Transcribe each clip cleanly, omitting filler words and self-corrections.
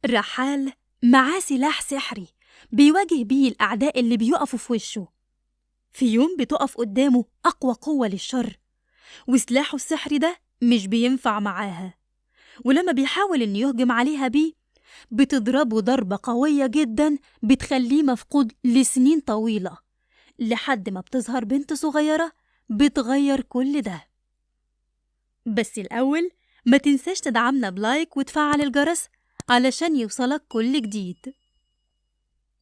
رحال معاه سلاح سحري بيواجه بيه الأعداء اللي بيقفوا في وشه. في يوم بتقف قدامه أقوى قوة للشر، وسلاحه السحري ده مش بينفع معاها، ولما بيحاول إنه يهجم عليها بيه بتضربه ضربة قوية جدا بتخليه مفقود لسنين طويلة، لحد ما بتظهر بنت صغيرة بتغير كل ده. بس الأول ما تنساش تدعمنا بلايك وتفعل الجرس علشان يوصلك كل جديد.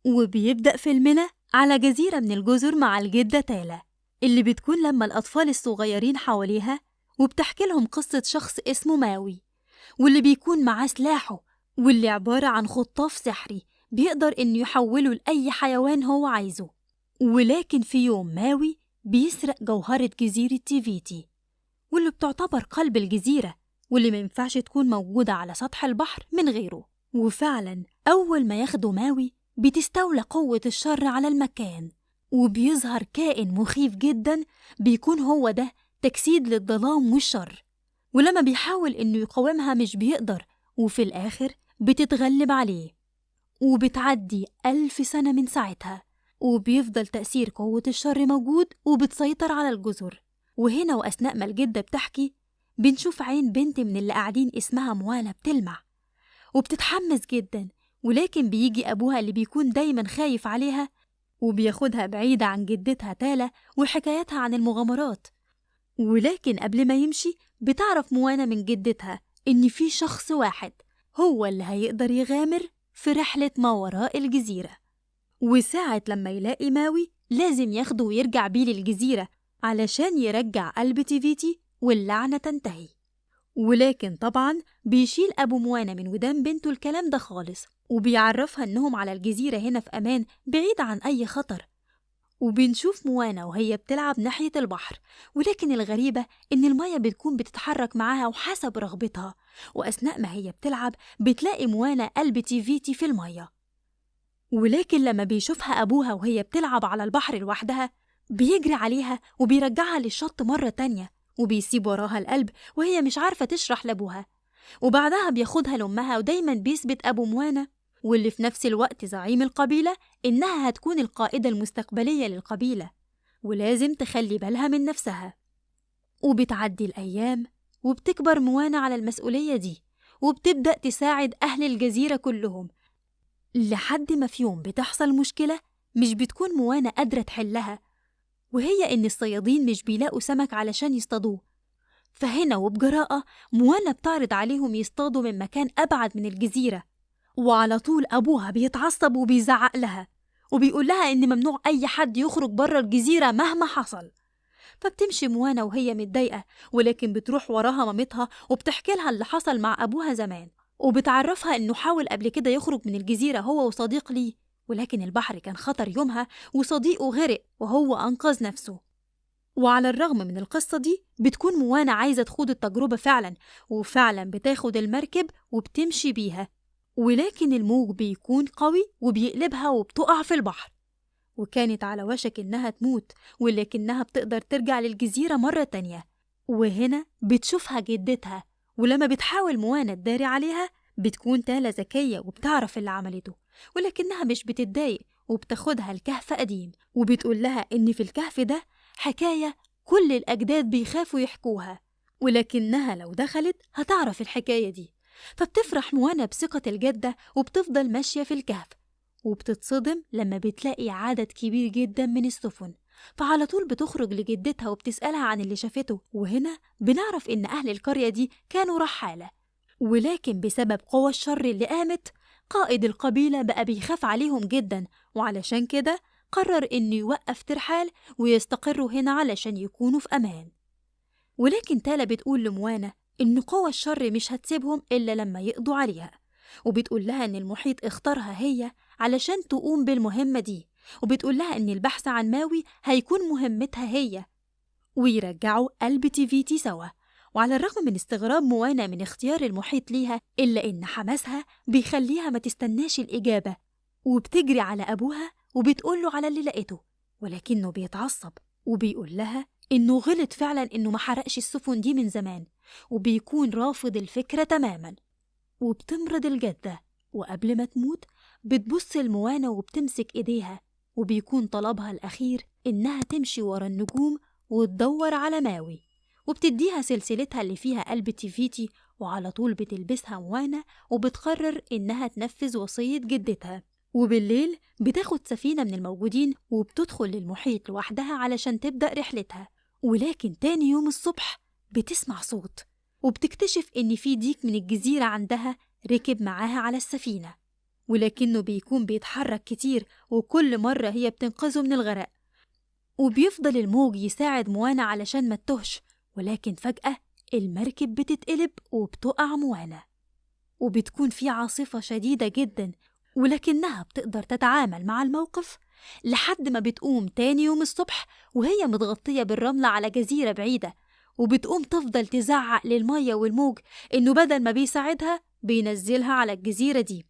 وبيبدأ فيلمنا على جزيرة من الجزر مع الجدة تالا، اللي بتكون لما الأطفال الصغيرين حواليها وبتحكي لهم قصة شخص اسمه ماوي، واللي بيكون معاه سلاحه، واللي عبارة عن خطاف سحري بيقدر إنه يحوله لأي حيوان هو عايزه. ولكن في يوم ماوي بيسرق جوهرة جزيرة تيفيتي، واللي بتعتبر قلب الجزيرة، واللي مينفعش تكون موجودة على سطح البحر من غيره. وفعلا أول ما ياخدوا ماوي بتستولى قوة الشر على المكان، وبيظهر كائن مخيف جدا بيكون هو ده تجسيد للظلام والشر، ولما بيحاول إنه يقاومها مش بيقدر، وفي الآخر بتتغلب عليه. وبتعدي 1000 سنة من ساعتها، وبيفضل تأثير قوة الشر موجود وبتسيطر على الجزر. وهنا وأثناء ما الجدة بتحكي بنشوف عين بنت من اللي قاعدين اسمها موانا بتلمع، وبتتحمس جدا، ولكن بيجي أبوها اللي بيكون دايما خايف عليها وبياخدها بعيدة عن جدتها تالا وحكاياتها عن المغامرات. ولكن قبل ما يمشي بتعرف موانا من جدتها إن في شخص واحد هو اللي هيقدر يغامر في رحلة ما وراء الجزيرة، وساعة لما يلاقي ماوي لازم ياخده ويرجع بيه للجزيرة علشان يرجع قلب تيفيتي واللعنة تنتهي. ولكن طبعا بيشيل أبو موانا من ودان بنته الكلام ده خالص، وبيعرفها إنهم على الجزيرة هنا في أمان بعيد عن أي خطر. وبنشوف موانا وهي بتلعب ناحية البحر، ولكن الغريبة إن المية بتكون بتتحرك معاها وحسب رغبتها، وأثناء ما هي بتلعب بتلاقي موانا قلب تيفيتي في المية. ولكن لما بيشوفها أبوها وهي بتلعب على البحر لوحدها بيجري عليها وبيرجعها للشط مرة تانية، وبيسيب وراها القلب وهي مش عارفة تشرح لأبوها. وبعدها بياخدها لأمها، ودايما بيثبت أبو موانا واللي في نفس الوقت زعيم القبيلة إنها هتكون القائدة المستقبلية للقبيلة، ولازم تخلي بالها من نفسها. وبتعدي الأيام وبتكبر موانا على المسؤولية دي، وبتبدأ تساعد أهل الجزيرة كلهم، لحد ما في يوم بتحصل مشكلة مش بتكون موانا قادرة تحلها، وهي إن الصيادين مش بيلاقوا سمك علشان يصطادوه. فهنا وبجراءة موانا بتعرض عليهم يصطادوا من مكان أبعد من الجزيرة، وعلى طول أبوها بيتعصب وبيزعق لها وبيقول لها إن ممنوع أي حد يخرج بره الجزيرة مهما حصل. فبتمشي موانا وهي متضايقة، ولكن بتروح وراها مامتها وبتحكي لها اللي حصل مع أبوها زمان، وبتعرفها إنه حاول قبل كده يخرج من الجزيرة هو وصديق ليه، ولكن البحر كان خطر يومها وصديقه غرق وهو أنقذ نفسه. وعلى الرغم من القصة دي بتكون موانا عايزة تخوض التجربة فعلا، وفعلا بتاخد المركب وبتمشي بيها، ولكن الموج بيكون قوي وبيقلبها وبتقع في البحر، وكانت على وشك إنها تموت، ولكنها بتقدر ترجع للجزيرة مرة تانية. وهنا بتشوفها جدتها، ولما بتحاول موانا تداري عليها بتكون تالا ذكية وبتعرف اللي عملته، ولكنها مش بتتضايق وبتاخدها الكهف قديم، وبتقول لها إن في الكهف ده حكاية كل الأجداد بيخافوا يحكوها، ولكنها لو دخلت هتعرف الحكاية دي. فبتفرح موانا بثقة الجدة وبتفضل ماشية في الكهف، وبتتصدم لما بتلاقي عدد كبير جدا من السفن، فعلى طول بتخرج لجدتها وبتسألها عن اللي شافته. وهنا بنعرف إن أهل القرية دي كانوا رحالة، ولكن بسبب قوى الشر اللي قامت قائد القبيلة بقى بيخاف عليهم جدا، وعلشان كده قرر إنه يوقف ترحال ويستقروا هنا علشان يكونوا في أمان. ولكن تالا بتقول لموانا إن قوى الشر مش هتسيبهم إلا لما يقضوا عليها، وبتقول لها إن المحيط اختارها هي علشان تقوم بالمهمة دي، وبتقول لها إن البحث عن ماوي هيكون مهمتها هي، ويرجعوا قلب تيفيتي سوا. وعلى الرغم من استغراب موانا من اختيار المحيط ليها، إلا إن حماسها بيخليها ما تستناش الإجابة، وبتجري على أبوها وبتقوله على اللي لقيته، ولكنه بيتعصب وبيقول لها إنه غلط فعلا إنه ما حرقش السفن دي من زمان، وبيكون رافض الفكرة تماما. وبتمرض الجدة وقبل ما تموت بتبص لموانا وبتمسك إيديها، وبيكون طلبها الأخير إنها تمشي ورا النجوم وتدور على ماوي، وبتديها سلسلتها اللي فيها قلب تيفيتي، وعلى طول بتلبسها موانا وبتقرر إنها تنفذ وصية جدتها. وبالليل بتاخد سفينة من الموجودين وبتدخل للمحيط لوحدها علشان تبدأ رحلتها. ولكن تاني يوم الصبح بتسمع صوت، وبتكتشف إن في ديك من الجزيرة عندها ركب معاها على السفينة، ولكنه بيكون بيتحرك كتير وكل مرة هي بتنقذه من الغرق. وبيفضل الموج يساعد موانا علشان ما تتهش، ولكن فجأة المركب بتتقلب وبتقع موانا، وبتكون في عاصفة شديدة جدا، ولكنها بتقدر تتعامل مع الموقف لحد ما بتقوم تاني يوم الصبح وهي متغطية بالرملة على جزيرة بعيدة، وبتقوم تفضل تزعق للمية والموج إنه بدل ما بيساعدها بينزلها على الجزيرة دي.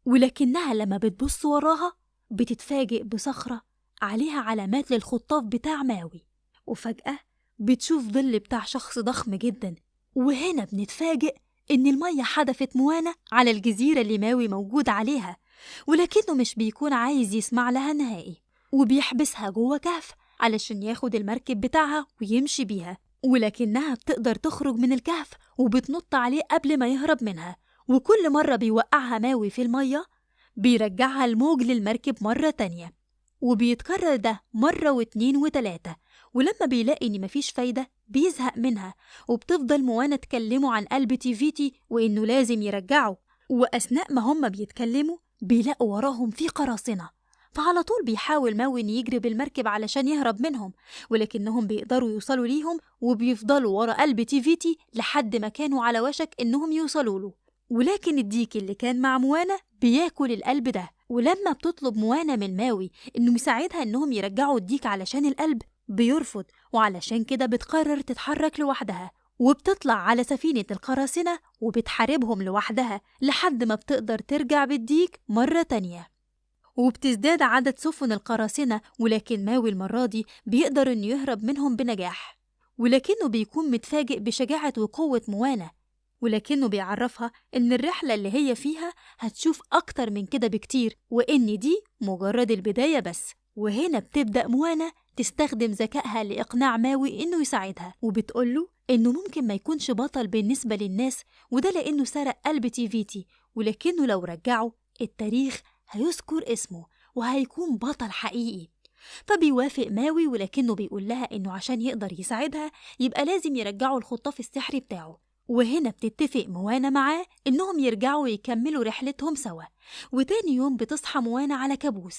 ولكنها لما بتبص وراها بتتفاجئ بصخرة عليها علامات للخطاف بتاع ماوي، وفجأة بتشوف ظل بتاع شخص ضخم جدا. وهنا بنتفاجئ إن المية حدفت موانا على الجزيرة اللي ماوي موجود عليها، ولكنه مش بيكون عايز يسمع لها نهائي، وبيحبسها جوه كهف علشان ياخد المركب بتاعها ويمشي بيها. ولكنها بتقدر تخرج من الكهف وبتنط عليه قبل ما يهرب منها، وكل مرة بيوقعها ماوي في المية بيرجعها الموج للمركب مرة تانية، وبيتكرر ده مرة واتنين وتلاتة. ولما بيلاقي إن مفيش فايدة بيزهق منها، وبتفضل موانا تكلمه عن قلب تيفيتي وإنه لازم يرجعه. وأثناء ما هما بيتكلموا بيلاقوا وراهم في قراصنة، فعلى طول بيحاول ماوي إن يجري بالمركب علشان يهرب منهم، ولكنهم بيقدروا يوصلوا ليهم وبيفضلوا ورا قلب تيفيتي لحد ما كانوا على وشك إنهم يوصلوا له. ولكن الديك اللي كان مع موانا بياكل القلب ده، ولما بتطلب موانا من ماوي إنه يساعدها إنهم يرجعوا الديك علشان القلب بيرفض، وعلشان كده بتقرر تتحرك لوحدها وبتطلع على سفينة القراصنة وبتحاربهم لوحدها لحد ما بتقدر ترجع بالديك مرة تانية. وبتزداد عدد سفن القراصنة، ولكن ماوي المرة دي بيقدر إنه يهرب منهم بنجاح، ولكنه بيكون متفاجئ بشجاعة وقوة موانا، ولكنه بيعرفها إن الرحلة اللي هي فيها هتشوف أكتر من كده بكتير، وإن دي مجرد البداية بس. وهنا بتبدأ موانا تستخدم ذكائها لإقناع ماوي إنه يساعدها، وبتقوله إنه ممكن ما يكونش بطل بالنسبة للناس، وده لأنه سرق قلب تيفيتي، ولكنه لو رجعه التاريخ هيذكر اسمه وهيكون بطل حقيقي. فبيوافق ماوي، ولكنه بيقول لها إنه عشان يقدر يساعدها يبقى لازم يرجعوا الخطاف السحري بتاعه. وهنا بتتفق موانا معاه إنهم يرجعوا ويكملوا رحلتهم سوا. وتاني يوم بتصحى موانا على كابوس،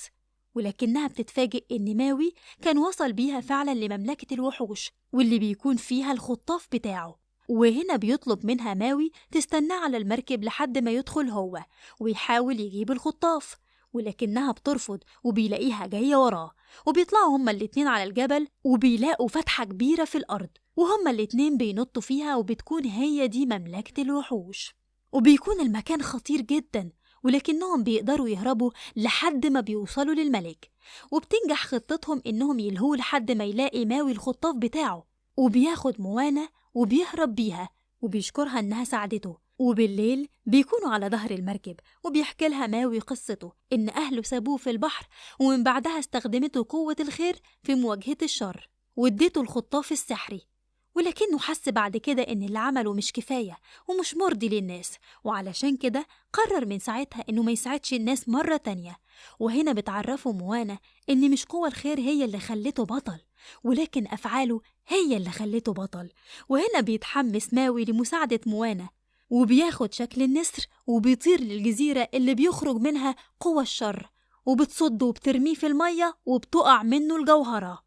ولكنها بتتفاجئ إن ماوي كان وصل بيها فعلا لمملكة الوحوش واللي بيكون فيها الخطاف بتاعه. وهنا بيطلب منها ماوي تستناه على المركب لحد ما يدخل هو ويحاول يجيب الخطاف، ولكنها بترفض وبيلاقيها جاية وراه. وبيطلعوا هما الاتنين على الجبل وبيلاقوا فتحة كبيرة في الأرض، وهما الاتنين بينطوا فيها وبتكون هي دي مملكة الوحوش. وبيكون المكان خطير جدا، ولكنهم بيقدروا يهربوا لحد ما بيوصلوا للملك، وبتنجح خطتهم إنهم يلهوه لحد ما يلاقي ماوي الخطاف بتاعه، وبياخد موانا وبيهرب بيها وبيشكرها إنها ساعدته. وبالليل بيكونوا على ظهر المركب وبيحكي لها ماوي قصته إن أهله سابوه في البحر، ومن بعدها استخدمته قوة الخير في مواجهة الشر واديته الخطاف السحري، ولكنه حس بعد كده إن اللي عمله مش كفاية ومش مرضي للناس، وعلشان كده قرر من ساعتها إنه ما يساعدش الناس مرة تانية. وهنا بتعرفه موانا إن مش قوة الخير هي اللي خلته بطل، ولكن أفعاله هي اللي خلته بطل. وهنا بيتحمس ماوي لمساعدة موانا، وبياخد شكل النسر وبيطير للجزيرة اللي بيخرج منها قوى الشر، وبتصده وبترميه في المية وبتقع منه الجوهرة.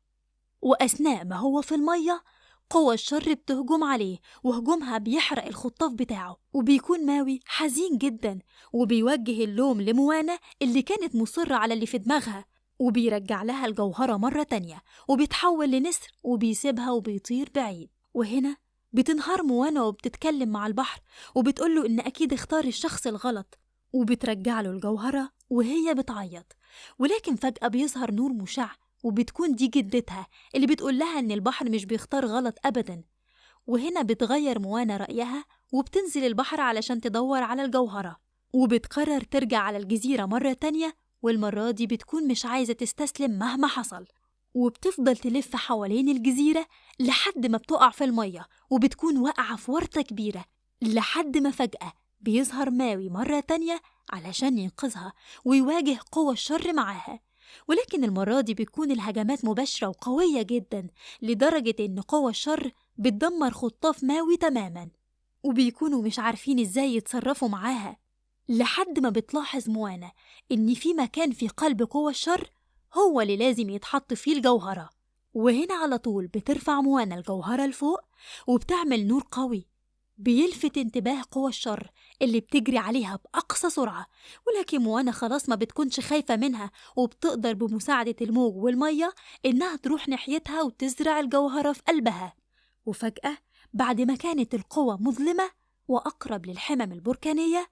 وأثناء ما هو في المية قوى الشر بتهجم عليه، وهجومها بيحرق الخطاف بتاعه، وبيكون ماوي حزين جدا وبيوجه اللوم لموانا اللي كانت مصرة على اللي في دماغها، وبيرجع لها الجوهرة مرة تانية وبيتحول لنسر وبيسيبها وبيطير بعيد. وهنا بتنهار موانا وبتتكلم مع البحر وبتقوله إن أكيد اختار الشخص الغلط، وبترجع له الجوهرة وهي بتعيط. ولكن فجأة بيظهر نور مشع، وبتكون دي جدتها اللي بتقول لها إن البحر مش بيختار غلط أبدا. وهنا بتغير موانا رأيها وبتنزل البحر علشان تدور على الجوهرة، وبتقرر ترجع على الجزيرة مرة تانية، والمرة دي بتكون مش عايزة تستسلم مهما حصل، وبتفضل تلف حوالين الجزيرة لحد ما بتقع في المية، وبتكون واقعة في ورطة كبيرة، لحد ما فجأة بيظهر ماوي مرة تانية علشان ينقذها ويواجه قوى الشر معاها. ولكن المرة دي بتكون الهجمات مباشرة وقوية جدا، لدرجة إن قوى الشر بتدمر خطاف ماوي تماما، وبيكونوا مش عارفين إزاي يتصرفوا معاها، لحد ما بتلاحظ موانا إن في مكان في قلب قوى الشر هو اللي لازم يتحط فيه الجوهرة. وهنا على طول بترفع موانا الجوهرة لفوق، وبتعمل نور قوي بيلفت انتباه قوى الشر اللي بتجري عليها بأقصى سرعة. ولكن موانا خلاص ما بتكونش خايفة منها، وبتقدر بمساعدة الموج والمية إنها تروح ناحيتها وتزرع الجوهرة في قلبها. وفجأة بعد ما كانت القوة مظلمة وأقرب للحمم البركانية،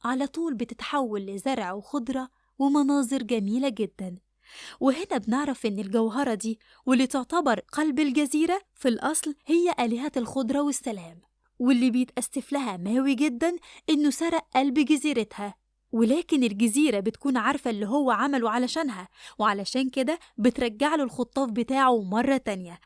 على طول بتتحول لزرع وخضرة ومناظر جميلة جدا. وهنا بنعرف إن الجوهرة دي واللي تعتبر قلب الجزيرة في الأصل هي آلهة الخضرة والسلام، واللي بيتأسف لها ماوي جدا إنه سرق قلب جزيرتها. ولكن الجزيرة بتكون عارفة اللي هو عمله علشانها، وعلشان كده بترجع له الخطاف بتاعه مرة تانية،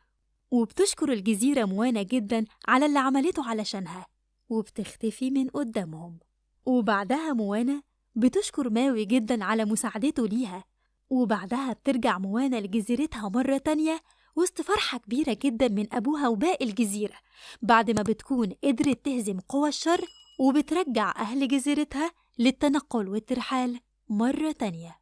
وبتشكر الجزيرة موانا جدا على اللي عملته علشانها، وبتختفي من قدامهم. وبعدها موانا بتشكر ماوي جدا على مساعدته ليها، وبعدها بترجع موانا لجزيرتها مرة تانية وسط فرحة كبيرة جدا من أبوها وباقي الجزيرة، بعد ما بتكون قدرت تهزم قوى الشر، وبترجع أهل جزيرتها للتنقل والترحال مرة تانية.